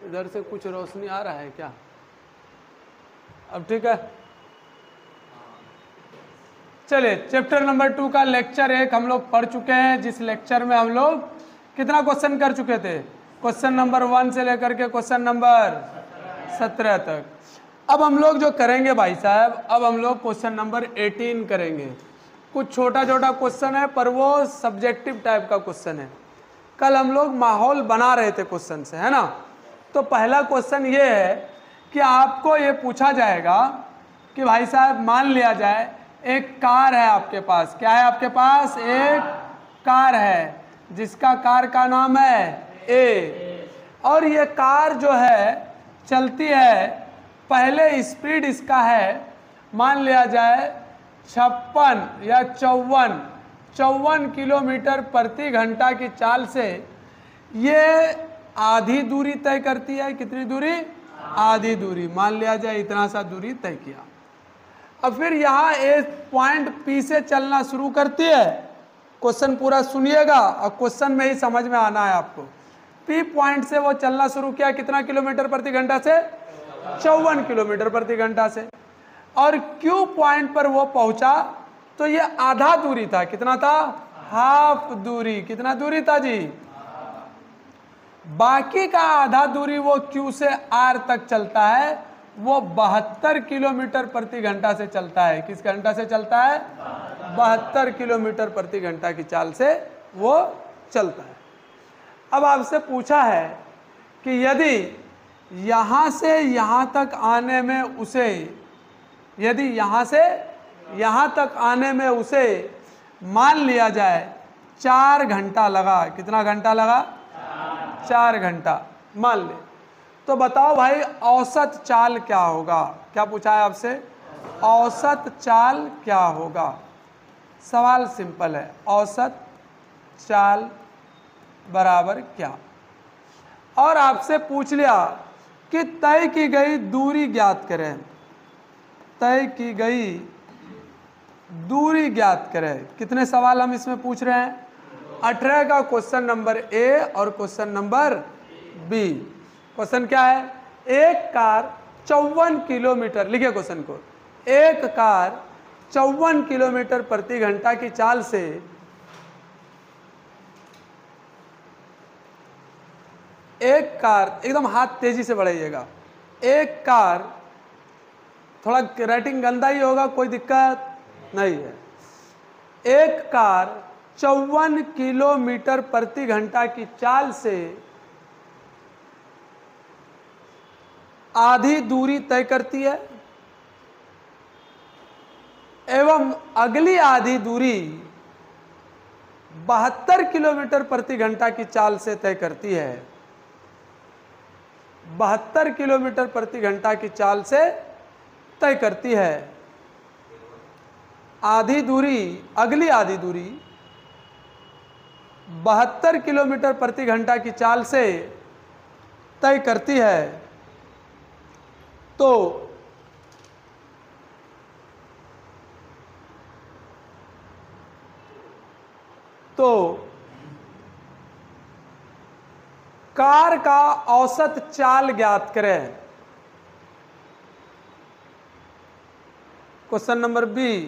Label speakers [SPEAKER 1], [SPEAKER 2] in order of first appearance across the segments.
[SPEAKER 1] इधर से कुछ रोशनी आ रहा है क्या? अब ठीक है, चलिए चैप्टर नंबर 2 का लेक्चर 1 हम लोग पढ़ चुके हैं, जिस लेक्चर में हम लोग कितना क्वेश्चन कर चुके थे? क्वेश्चन नंबर 1 से लेकर के क्वेश्चन नंबर 17 तक। अब हम लोग जो करेंगे भाई साहब, अब हम लोग क्वेश्चन नंबर 18 करेंगे। कुछ छोटा छोटा क्वेश्चन है पर वो सब्जेक्टिव टाइप का क्वेश्चन है। कल हम लोग माहौल बना रहे थे क्वेश्चन से, है ना? तो पहला क्वेश्चन ये है कि आपको ये पूछा जाएगा कि भाई साहब मान लिया जाए एक कार है आपके पास। क्या है आपके पास? एक कार है जिसका कार का नाम है ए, और ये कार जो है चलती है, पहले स्पीड इसका है मान लिया जाए 56 या 54 किलोमीटर प्रति घंटा की चाल से ये आधी दूरी तय करती है। कितनी दूरी? आधी दूरी, मान लिया जाए इतना सा दूरी तय किया। अब फिर यहाँ एक पॉइंट पी से चलना शुरू करती है। क्वेश्चन पूरा सुनिएगा और क्वेश्चन में ही समझ में आना है आपको। पी पॉइंट से वो चलना शुरू किया, कितना किलोमीटर प्रति घंटा से? 54 किलोमीटर प्रति घंटा से। और क्यू पॉइंट पर वो पहुंचा तो ये आधा दूरी था। कितना था? हाफ दूरी। कितना दूरी था जी? बाकी का आधा दूरी वो क्यू से आर तक चलता है, वो 72 किलोमीटर प्रति घंटा से चलता है। किस घंटा से चलता है? 72 किलोमीटर प्रति घंटा की चाल से वो चलता है। अब आपसे पूछा है कि यदि यहाँ से यहाँ तक आने में उसे, यदि यहाँ से यहाँ तक आने में उसे मान लिया जाए 4 घंटा लगा। कितना घंटा लगा? 4 घंटा मान ले, तो बताओ भाई औसत चाल क्या होगा? क्या पूछा है आपसे? औसत चाल क्या होगा? सवाल सिंपल है, औसत चाल बराबर क्या? और आपसे पूछ लिया कि तय की गई दूरी ज्ञात करें। तय की गई दूरी ज्ञात करें। कितने सवाल हम इसमें पूछ रहे हैं? 18 का क्वेश्चन नंबर ए और क्वेश्चन नंबर बी। क्वेश्चन क्या है? एक कार 54 किलोमीटर, लिखिए क्वेश्चन को, एक कार 54 किलोमीटर प्रति घंटा की चाल से एक कार, एकदम हाथ तेजी से बढ़ाइएगा, एक कार, थोड़ा राइटिंग गंदा ही होगा, कोई दिक्कत नहीं है। एक कार 54 किलोमीटर प्रति घंटा की चाल से आधी दूरी तय करती है एवं अगली आधी दूरी 72 किलोमीटर प्रति घंटा की चाल से तय करती है। 72 किलोमीटर प्रति घंटा की चाल से तय करती है। आधी दूरी, अगली आधी दूरी 72 किलोमीटर प्रति घंटा की चाल से तय करती है। तो कार का औसत चाल ज्ञात करें। क्वेश्चन नंबर बी,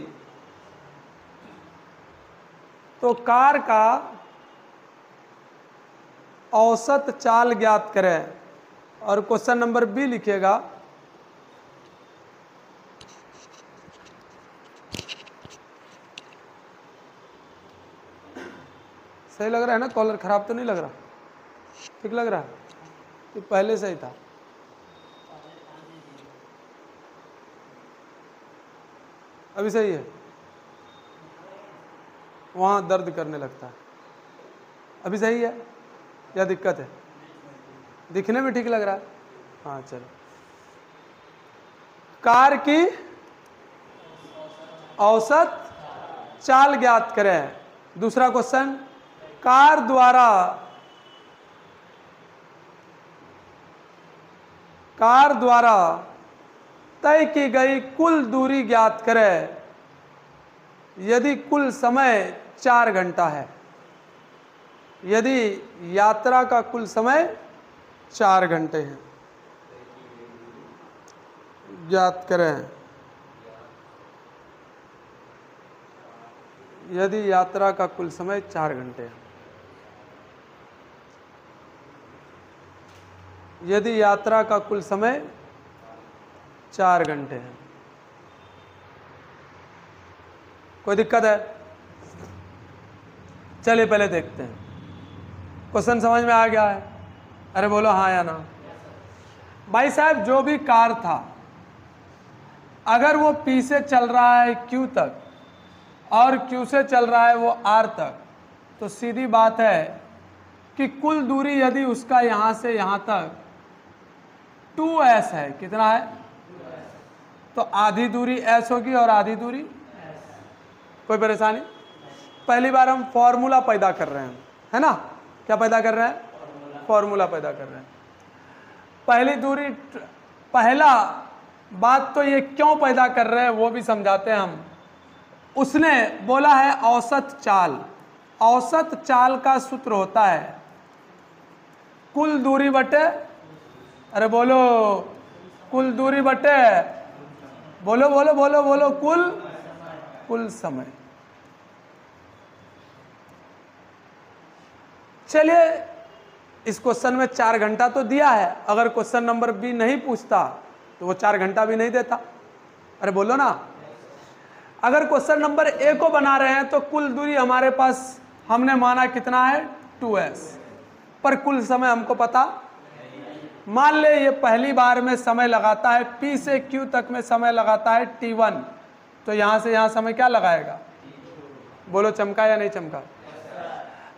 [SPEAKER 1] तो कार का औसत चाल ज्ञात करें। और क्वेश्चन नंबर बी लिखिएगा, सही लग रहा है ना? कॉलर खराब तो नहीं लग रहा? ठीक लग रहा है? तो पहले से ही था। अभी सही है? वहाँ दर्द करने लगता है। अभी सही है या दिक्कत है? दिखने में ठीक लग रहा है? हाँ चलो। कार की औसत चाल ज्ञात करें। दूसरा क्वेश्चन, कार द्वारा तय की गई कुल दूरी ज्ञात करें यदि कुल समय 4 घंटा है। यदि यात्रा का कुल समय 4 घंटे है। ज्ञात करें यदि यात्रा का कुल समय 4 घंटे है। यदि यात्रा का कुल समय 4 घंटे है। कोई दिक्कत है? चलिए पहले देखते हैं। क्वेश्चन समझ में आ गया है? अरे बोलो हाँ या ना। भाई साहब जो भी कार था अगर वो P से चल रहा है Q तक और Q से चल रहा है वो R तक, तो सीधी बात है कि कुल दूरी यदि उसका यहाँ से यहाँ तक 2s है, कितना है? तो आधी दूरी s होगी और आधी दूरी कोई परेशानी? पहली बार हम फॉर्मूला पैदा कर रहे हैं, है ना? क्या पैदा कर रहे हैं? फॉर्मूला पैदा कर रहे हैं। पहली दूरी, पहला बात तो ये क्यों पैदा कर रहे हैं वो भी समझाते हैं हम। उसने बोला है औसत चाल। औसत चाल का सूत्र होता है कुल दूरी बटे, अरे बोलो, कुल दूरी बटे, बोलो बोलो बोलो बोलो, कुल समय। चलिए इस क्वेश्चन में 4 घंटा तो दिया है, अगर क्वेश्चन नंबर बी नहीं पूछता तो वो 4 घंटा भी नहीं देता। अरे बोलो ना। अगर क्वेश्चन नंबर ए को बना रहे हैं तो कुल दूरी हमारे पास हमने माना कितना है 2s, पर कुल समय हमको पता। मान ले ये पहली बार में समय लगाता है P से Q तक में समय लगाता है T1, तो यहाँ से यहाँ समय क्या लगाएगा? बोलो चमका या नहीं चमका?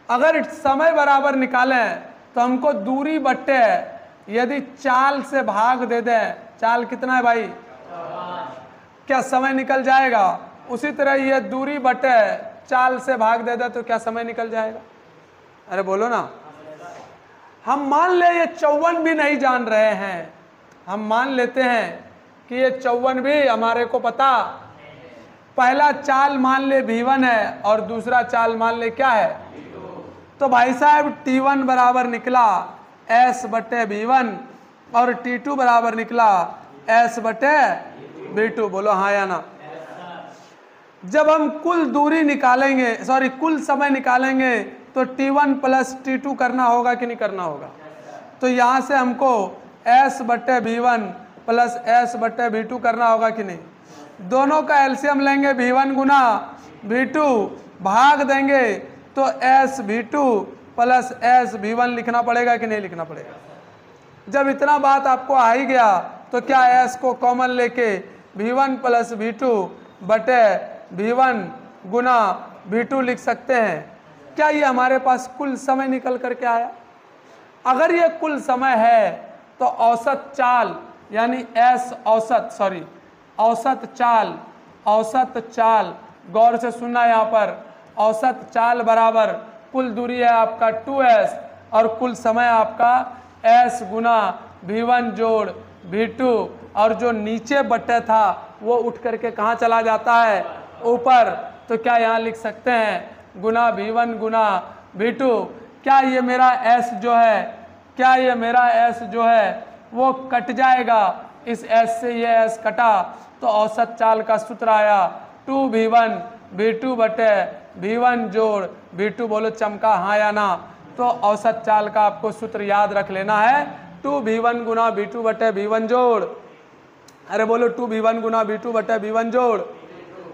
[SPEAKER 1] अगर समय बराबर निकालें तो हमको दूरी बट्टे यदि चाल से भाग दे दें, चाल कितना है भाई? क्या समय निकल जाएगा? उसी तरह ये दूरी बटे चाल से भाग दे दे तो क्या समय निकल जाएगा? अरे बोलो ना। हम मान ले ये 54 भी नहीं जान रहे हैं, हम मान लेते हैं कि ये 54 भी हमारे को पता। पहला चाल मान ले V1 है और दूसरा चाल मान ले क्या है? तो भाई साहब T1 बराबर निकला S बटे V1 और T2 बराबर निकला S बटे V2। बोलो हाँ या ना। जब हम कुल दूरी निकालेंगे, सॉरी कुल समय निकालेंगे, तो T1 प्लस T2 करना होगा कि नहीं करना होगा? तो यहाँ से हमको S बटे V1 प्लस S बटे V2 करना होगा कि नहीं? दोनों का एलसीएम लेंगे V1 गुना V2, भाग देंगे तो S V2 plus S V1 लिखना पड़ेगा कि नहीं लिखना पड़ेगा? जब इतना बात आपको आ ही गया तो क्या S को कॉमन लेके V1 प्लस V2 बटे V1 गुना V2 लिख सकते हैं? क्या ये हमारे पास कुल समय निकल करके आया? अगर ये कुल समय है तो औसत चाल यानी S औसत, सॉरी औसत चाल, गौर से सुनना यहाँ पर, औसत चाल बराबर कुल दूरी है आपका 2s और कुल समय आपका s गुना V1 जोड़ V2, और जो नीचे बटे था वो उठ करके कहाँ चला जाता है? ऊपर। तो क्या यहाँ लिख सकते हैं गुना V1 गुना V2? क्या ये मेरा s जो है, क्या ये मेरा s जो है वो कट जाएगा? इस s से ये s कटा तो औसत चाल का सूत्र आया 2V1 V2 बटे V1 जोड़ V2। बोलो चमका हाँ या ना। तो औसत चाल का आपको सूत्र याद रख लेना है 2V1 गुना V2 बटे V1 जोड़, अरे बोलो 2V1 गुना V2 बटे V1 जोड़।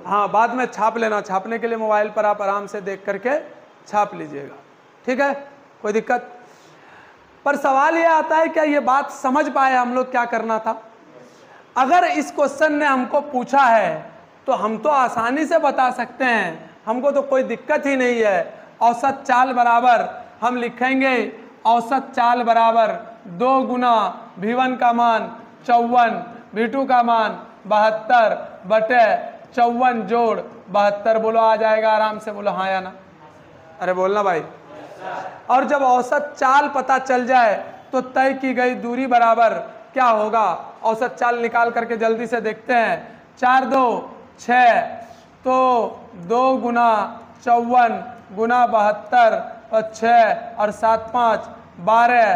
[SPEAKER 1] हाँ बाद में छाप लेना, छापने के लिए मोबाइल पर आप आराम से देख करके छाप लीजिएगा, ठीक है? कोई दिक्कत? पर सवाल ये आता है क्या ये बात समझ पाए हम लोग क्या करना था? अगर इस क्वेश्चन ने हमको पूछा है तो हम तो आसानी से बता सकते हैं, हमको तो कोई दिक्कत ही नहीं है। औसत चाल बराबर हम लिखेंगे, औसत चाल बराबर 2 गुना V1 का मान 54, V2 का मान 72 बटे 54 जोड़ 72। बोलो आ जाएगा आराम से, बोलो हाँ या ना। अरे बोलना भाई। और जब औसत चाल पता चल जाए तो तय की गई दूरी बराबर क्या होगा? औसत चाल निकाल करके जल्दी से देखते हैं। 4 2 6, तो 2 गुना 54 गुना 72 और 6 और 7 5 12,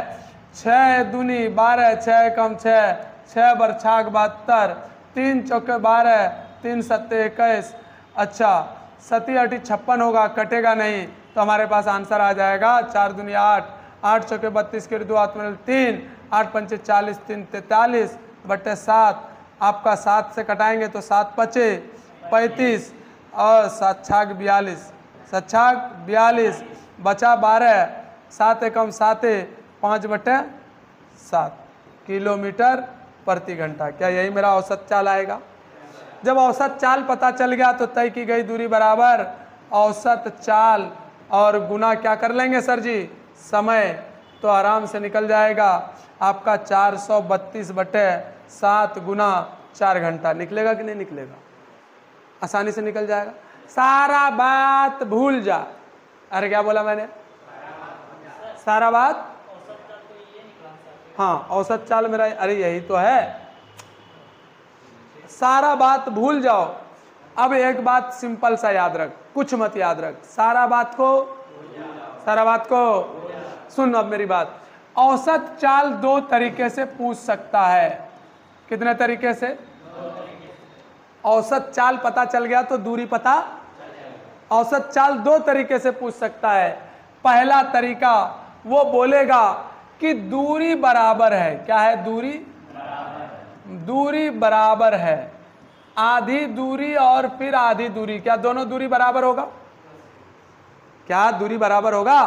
[SPEAKER 1] 6 दूनी 12, 6 कम 6 6 बरछाक 72, 3 चौके 12, 3 सत्ते 21। अच्छा, 7 8 56 होगा, कटेगा नहीं, तो हमारे पास आंसर आ जाएगा 4 दुनिया 8, 8 चौके 32 के 2 हाथ में 3, 8 पंचे 40, 3 43 बटे 7। आपका 7 से कटाएंगे तो 7 पचे 35 और 7 छाक 42, 7 छाक 42, बचा 12, 7 एकम 7, 5 बटे 7 किलोमीटर प्रति घंटा। क्या यही मेरा औसत चाल आएगा? जब औसत चाल पता चल गया तो तय की गई दूरी बराबर औसत चाल और गुना क्या कर लेंगे सर जी? समय। तो आराम से निकल जाएगा आपका 432 बटे 7 गुना 4 घंटा। निकलेगा कि नहीं निकलेगा? आसानी से निकल जाएगा। सारा बात भूल जा। अरे क्या बोला मैंने? सारा बात, हाँ औसत चाल मेरा, अरे यही तो है। सारा बात भूल जाओ। अब एक बात सिंपल सा याद रख, कुछ मत याद रख, सारा बात को सुन। अब मेरी बात, औसत चाल 2 तरीके से पूछ सकता है। कितने तरीके से? औसत चाल पता चल गया तो दूरी पता, औसत चाल 2 तरीके से पूछ सकता है। पहला तरीका वो बोलेगा कि दूरी बराबर है। क्या है? दूरी बराबर है। आधी दूरी और फिर आधी दूरी, क्या दोनों दूरी बराबर होगा? क्या दूरी बराबर होगा?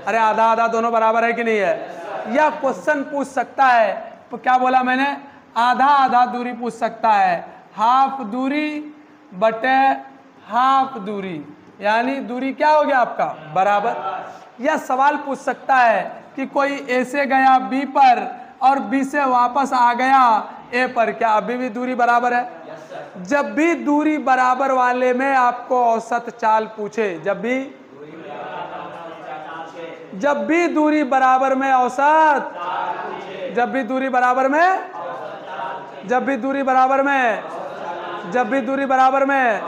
[SPEAKER 1] अरे आधा आधा दोनों बराबर है कि नहीं है? यह क्वेश्चन पूछ सकता है। तो क्या बोला मैंने? आधा आधा दूरी पूछ सकता है। हाफ दूरी बटे हाफ दूरी, यानी दूरी क्या हो गया आपका? बराबर। यह सवाल पूछ सकता है कि कोई ए से गया बी पर और बी से वापस आ गया ए पर, क्या अभी भी दूरी बराबर है? जब भी दूरी बराबर वाले में आपको औसत चाल पूछे, जब भी दूरी बराबर में औसत, जब भी दूरी बराबर में, जब भी दूरी बराबर में, जब भी दूरी बराबर में,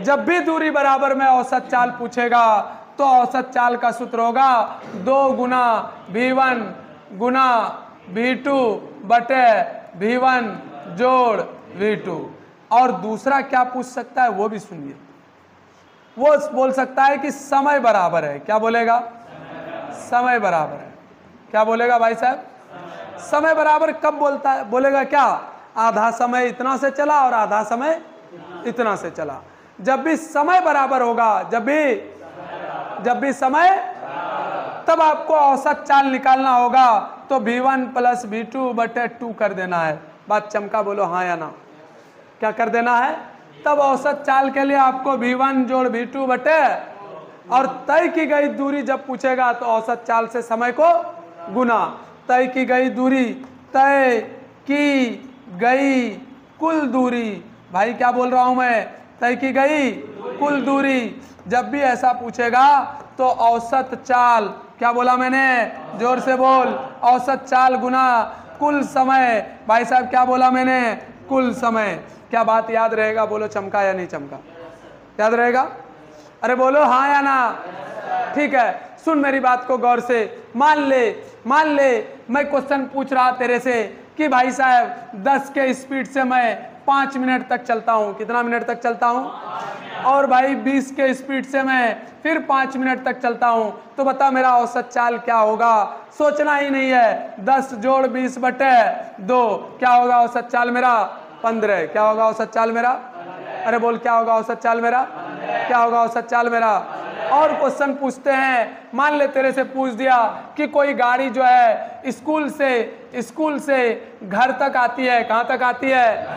[SPEAKER 1] जब भी दूरी बराबर में औसत चाल पूछेगा तो औसत चाल का सूत्र होगा 2 गुना V1 गुना V2 बटे V1 जोड़ V2। और दूसरा क्या पूछ सकता है वो भी सुनिए। वो बोल सकता है कि समय बराबर है। क्या बोलेगा? समय बराबर है। क्या बोलेगा भाई साहब? समय बराबर कब बोलता है? बोलेगा क्या? आधा समय इतना से चला और आधा समय इतना से चला। जब भी समय बराबर होगा, जब भी समय, तब आपको औसत चाल निकालना होगा। तो V1 प्लस V2 बटे 2 कर देना है। बात चमका बोलो हाँ या ना? क्या कर देना है? तब औसत चाल के लिए आपको V1 जोड़ V2 बटे, और तय की गई दूरी जब पूछेगा तो औसत चाल से समय को गुना। तय की गई दूरी, तय की गई कुल दूरी। भाई क्या बोल रहा हूं मैं? तय की गई कुल दूरी। जब भी ऐसा पूछेगा तो औसत चाल, क्या बोला मैंने? जोर से बोल। औसत चाल गुना कुल समय। भाई साहब क्या बोला मैंने? कुल समय। क्या बात याद रहेगा? बोलो चमका या नहीं चमका? याद रहेगा? अरे बोलो हाँ या ना? ठीक है, सुन मेरी बात को गौर से। मान ले मैं क्वेश्चन पूछ रहा तेरे से कि भाई साहब 10 के स्पीड से मैं 5 मिनट तक चलता हूँ। कितना मिनट तक चलता हूँ? और भाई 20 के स्पीड से मैं फिर 5 मिनट तक चलता हूँ। तो बता मेरा औसत चाल क्या होगा? सोचना ही नहीं है। 10 जोड़ 20 बटे 2, क्या होगा औसत चाल मेरा? 15। क्या होगा औसत चाल मेरा? अरे बोल क्या होगा औसत चाल मेरा? क्या होगा औसत चाल मेरा? और क्वेश्चन पूछते हैं। मान ले तेरे से पूछ दिया कि कोई गाड़ी जो है स्कूल से घर तक आती है। कहाँ तक आती है?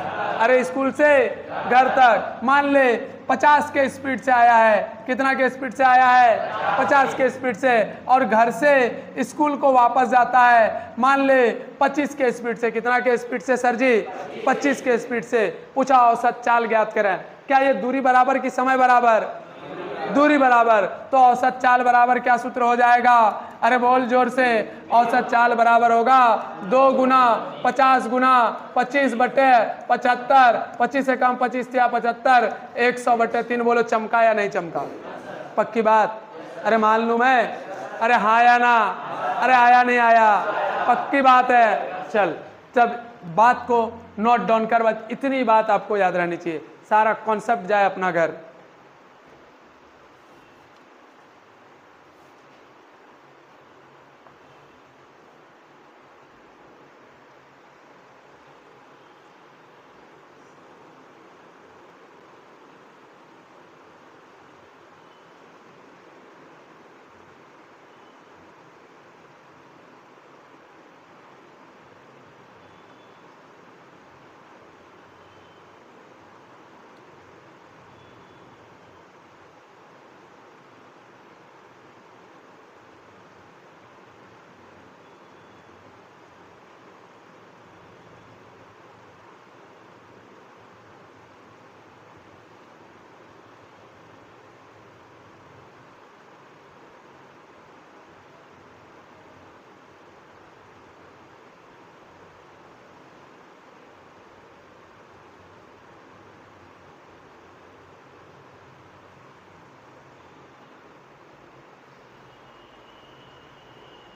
[SPEAKER 1] अरे स्कूल से घर तक। मान ले 50 के स्पीड से आया है। कितना के स्पीड से आया है? 50 के स्पीड से। और घर से स्कूल को वापस जाता है मान ले 25 के स्पीड से। कितना के स्पीड से सर जी? 25 के स्पीड से। पूछा औसत चाल ज्ञात करें। क्या ये दूरी बराबर कि समय बराबर? दूरी बराबर। तो औसत चाल बराबर क्या सूत्र हो जाएगा? अरे बोल जोर से। औसत चाल बराबर होगा 2 गुना 50 गुना 25 बटे 75। 25 से कम 25 या 75, 100 बटे 3। बोलो चमका या नहीं चमका? पक्की बात? अरे मान लूं मैं? अरे हाँ या ना? अरे आया नहीं आया? पक्की बात है। चल तब बात को नोट डाउन कर, बस इतनी बात आपको याद रहनी चाहिए, सारा कॉन्सेप्ट जाए अपना घर।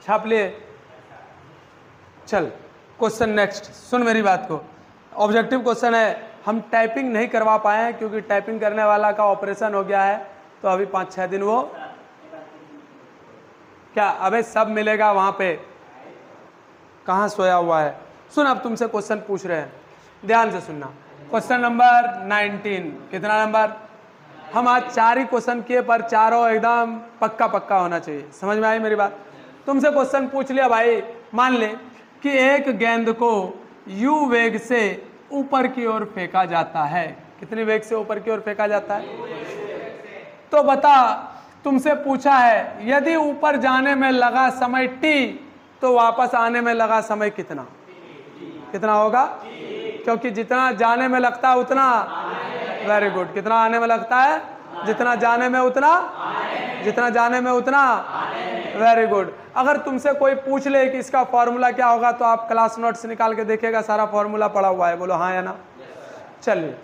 [SPEAKER 1] छाप लिए, चल क्वेश्चन नेक्स्ट, सुन मेरी बात को। ऑब्जेक्टिव क्वेश्चन है, हम टाइपिंग नहीं करवा पाए हैं क्योंकि टाइपिंग करने वाला का ऑपरेशन हो गया है, तो अभी 5-6 दिन वो क्या, अबे सब मिलेगा वहां पे, कहाँ सोया हुआ है। सुन, अब तुमसे क्वेश्चन पूछ रहे हैं, ध्यान से सुनना। क्वेश्चन नंबर 19, कितना नंबर? हम आज 4 ही क्वेश्चन किए, पर चारों एकदम पक्का पक्का होना चाहिए। समझ में आई मेरी बात? तुमसे क्वेश्चन पूछ लिया भाई, मान ले कि एक गेंद को u वेग से ऊपर की ओर फेंका जाता है। कितनी वेग से ऊपर की ओर फेंका जाता है? तो बता, तुमसे पूछा है यदि ऊपर जाने में लगा समय t, तो वापस आने में लगा समय कितना? कितना होगा? क्योंकि जितना जाने में लगता है उतना, वेरी गुड, कितना आने में लगता है? जितना जाने में उतना, जितना जाने में उतना, वेरी गुड। अगर तुमसे कोई पूछ ले कि इसका फॉर्मूला क्या होगा, तो आप क्लास नोट्स निकाल के देखेगा, सारा फॉर्मूला पड़ा हुआ है, बोलो हाँ या ना। चलिए,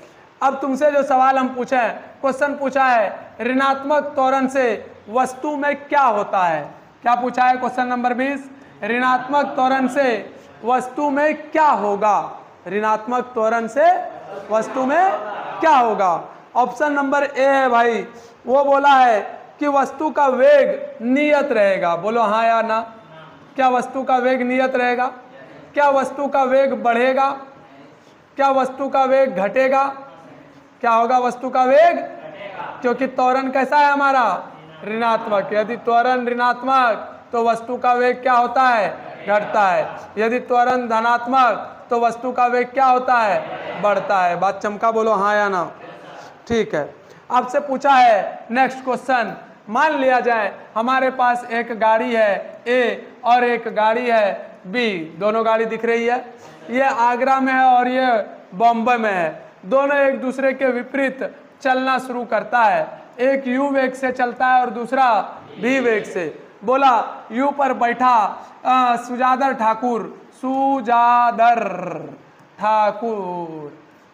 [SPEAKER 1] अब तुमसे जो सवाल हम पूछे हैं, क्वेश्चन पूछा है ऋणात्मक त्वरण से वस्तु में क्या होता है। क्या पूछा है? क्वेश्चन नंबर 20, ऋणात्मक त्वरण से वस्तु में क्या होगा? ऋणात्मक त्वरण से वस्तु में क्या होगा? ऑप्शन नंबर ए है भाई, वो बोला है कि वस्तु का वेग नियत रहेगा। बोलो हाँ या ना। क्या वस्तु का वेग नियत रहेगा? क्या वस्तु का वेग बढ़ेगा? क्या वस्तु का वेग घटेगा? क्या होगा? वस्तु का वेग, क्योंकि त्वरण कैसा है हमारा? ऋणात्मक। यदि त्वरण ऋणात्मक तो वस्तु का वेग क्या होता है? घटता है। यदि त्वरण धनात्मक तो वस्तु का वेग क्या होता है? बढ़ता है। बात चमका, बोलो हाँ या ना। ठीक है, आपसे पूछा है नेक्स्ट क्वेश्चन, मान लिया जाए हमारे पास एक गाड़ी है ए और एक गाड़ी है बी, दोनों गाड़ी दिख रही है, ये आगरा में है और ये बॉम्बे में है, दोनों एक दूसरे के विपरीत चलना शुरू करता है। एक यू वेग से चलता है और दूसरा भी वेग से। बोला यू पर बैठा सुजादर ठाकुर,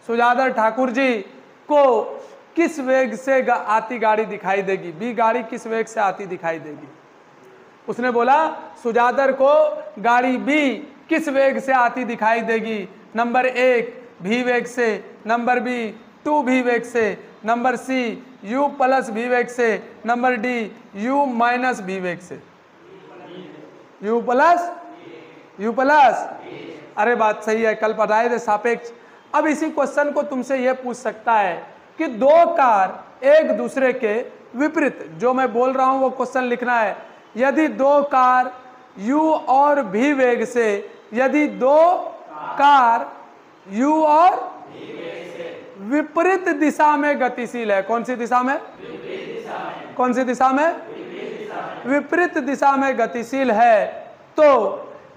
[SPEAKER 1] सुजादर ठाकुर जी को किस वेग से आती गाड़ी दिखाई देगी? बी गाड़ी किस वेग से आती दिखाई देगी? उसने बोला सुजादर को गाड़ी बी किस वेग से आती दिखाई देगी? नंबर 1 भी वेग से, नंबर बी 2 भी वेग से, नंबर सी u प्लस भी वेग से, नंबर डी u माइनस भी वेग से। u प्लस, अरे बात सही है, कल पढ़ाए थे सापेक्ष। अब इसी क्वेश्चन को तुमसे यह पूछ सकता है कि दो कार एक दूसरे के विपरीत, जो मैं बोल रहा हूं वो क्वेश्चन लिखना है। यदि दो कार u और v वेग से, यदि दो कार u और विपरीत दिशा में गतिशील है, कौन सी दिशा में? कौन सी दिशा में? विपरीत दिशा में गतिशील है, तो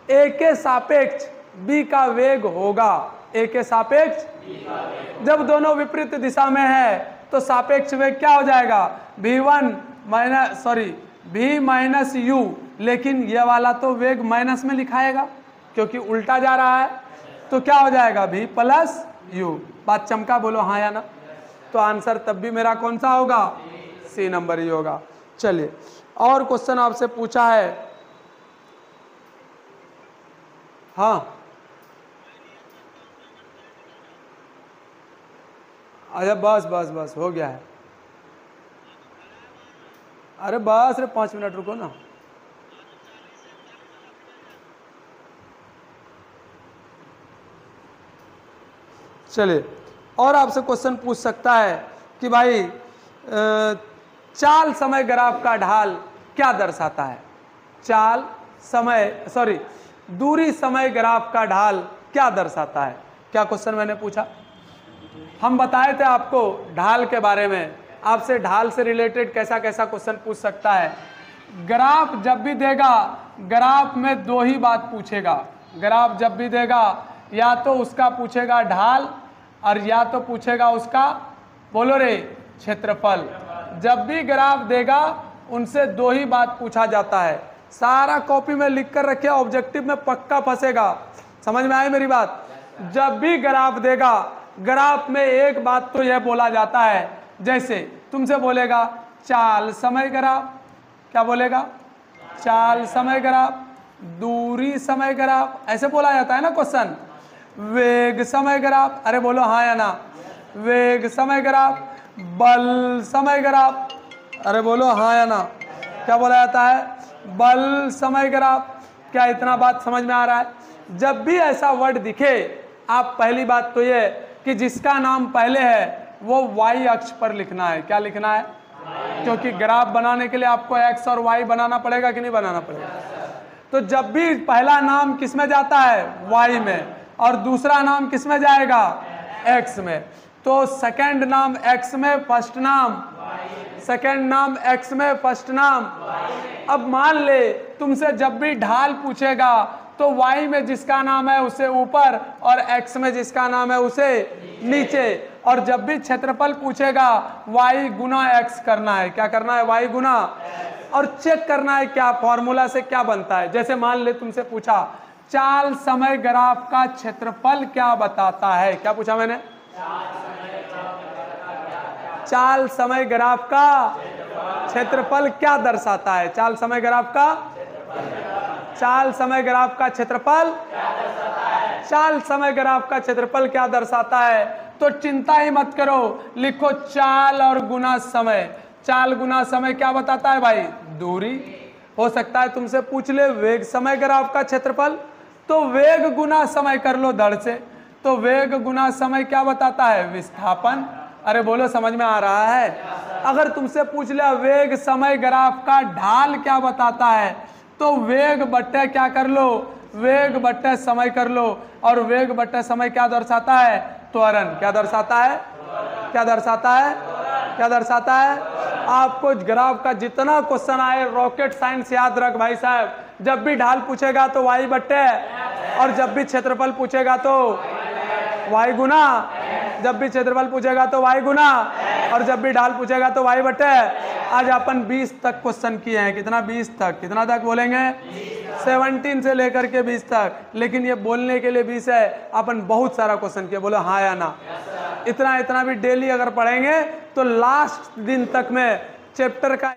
[SPEAKER 1] a के सापेक्ष b का वेग होगा। a के सापेक्ष, जब दोनों विपरीत दिशा में है तो सापेक्ष वेग क्या हो जाएगा? v माइनस u, लेकिन ये वाला तो वेग माइनस में लिखाएगा क्योंकि उल्टा जा रहा है, तो क्या हो जाएगा? v plus u। बात चमका, बोलो हाँ या ना। तो आंसर तब भी मेरा कौन सा होगा? सी नंबर ही होगा। चलिए, और क्वेश्चन आपसे पूछा है, हाँ अच्छा बस बस बस हो गया है। अरे बस रे 5 मिनट रुको ना। चलिए, और आपसे क्वेश्चन पूछ सकता है कि भाई चाल समय ग्राफ का ढाल क्या दर्शाता है? चाल समय सॉरी दूरी समय ग्राफ का ढाल क्या दर्शाता है? क्या क्वेश्चन मैंने पूछा? हम बताए थे आपको ढाल के बारे में, आपसे ढाल से रिलेटेड कैसा कैसा क्वेश्चन पूछ सकता है। ग्राफ जब भी देगा, ग्राफ में दो ही बात पूछेगा। ग्राफ जब भी देगा या तो उसका पूछेगा ढाल और या तो पूछेगा उसका, बोलो रे, क्षेत्रफल। जब भी ग्राफ देगा उनसे दो ही बात पूछा जाता है। सारा कॉपी में लिख कर रखिए, ऑब्जेक्टिव में पक्का फंसेगा। समझ में आई मेरी बात? जब भी ग्राफ देगा, ग्राफ में एक बात तो यह बोला जाता है, जैसे तुमसे बोलेगा चाल समय ग्राफ, क्या बोलेगा? चाल समय ग्राफ, दूरी समय ग्राफ, ऐसे बोला जाता है ना क्वेश्चन। वेग समय ग्राफ, अरे बोलो हाँ या ना, वेग समय ग्राफ, बल समय ग्राफ, अरे बोलो हाँ या ना, क्या बोला जाता है? बल समय ग्राफ। क्या इतना बात समझ में आ रहा है? जब भी ऐसा वर्ड दिखे, आप पहली बात तो ये कि जिसका नाम पहले है वो y अक्ष पर लिखना है। क्या लिखना है? क्योंकि ग्राफ बनाने के लिए आपको x और y बनाना पड़ेगा कि नहीं बनाना पड़ेगा? तो जब भी पहला नाम किस में जाता है? y में, और दूसरा नाम किस में जाएगा? x में। तो सेकंड नाम x में, फर्स्ट नाम, सेकंड नाम x में, फर्स्ट नाम। अब मान ले तुमसे जब भी ढाल पूछेगा तो y में जिसका नाम है उसे ऊपर और x में जिसका नाम है उसे नीचे, और जब भी क्षेत्रफल पूछेगा y गुना x करना है। क्या करना है? y गुना, और चेक करना है क्या फॉर्मूला से क्या बनता है। जैसे मान ले तुमसे पूछा चाल समय ग्राफ का क्षेत्रफल क्या बताता है? क्या पूछा मैंने? चाल समय ग्राफ का क्षेत्रफल क्या दर्शाता है? चाल समय ग्राफ का, चाल समय ग्राफ का क्षेत्रफल, चाल समय ग्राफ का क्षेत्रफल क्या दर्शाता है? तो चिंता ही मत करो, लिखो चाल और गुना समय। चाल गुना समय क्या बताता है भाई? दूरी। हो सकता है तुमसे पूछ ले वेग समय ग्राफ का क्षेत्रफल, तो वेग गुना समय कर लो धड़ से। तो वेग गुना समय क्या बताता है? विस्थापन। अरे बोलो समझ में आ रहा है? अगर तुमसे पूछ लिया वेग समय ग्राफ का ढाल क्या बताता है, तो वेग बट्टे क्या कर लो? वेग बट्टे समय कर लो। और वेग बट्टे समय क्या दर्शाता है? त्वरण। क्या दर्शाता है? क्या दर्शाता है? क्या दर्शाता है? आपको ग्राफ का जितना क्वेश्चन आए, रॉकेट साइंस याद रख भाई साहब। जब भी ढाल पूछेगा तो y बट्टे, और जब भी क्षेत्रफल पूछेगा तो y गुना, जब भी क्षेत्रफल पूछेगा तो y गुना, और जब भी ढाल पूछेगा तो y बट्टे। आज अपन 20 तक क्वेश्चन किए हैं। कितना? 20 तक। कितना तक बोलेंगे? 17 से लेकर के 20 तक। लेकिन ये बोलने के लिए 20 है, अपन बहुत सारा क्वेश्चन किया। बोलो हाँ या ना? इतना इतना भी डेली अगर पढ़ेंगे तो लास्ट दिन तक में चैप्टर का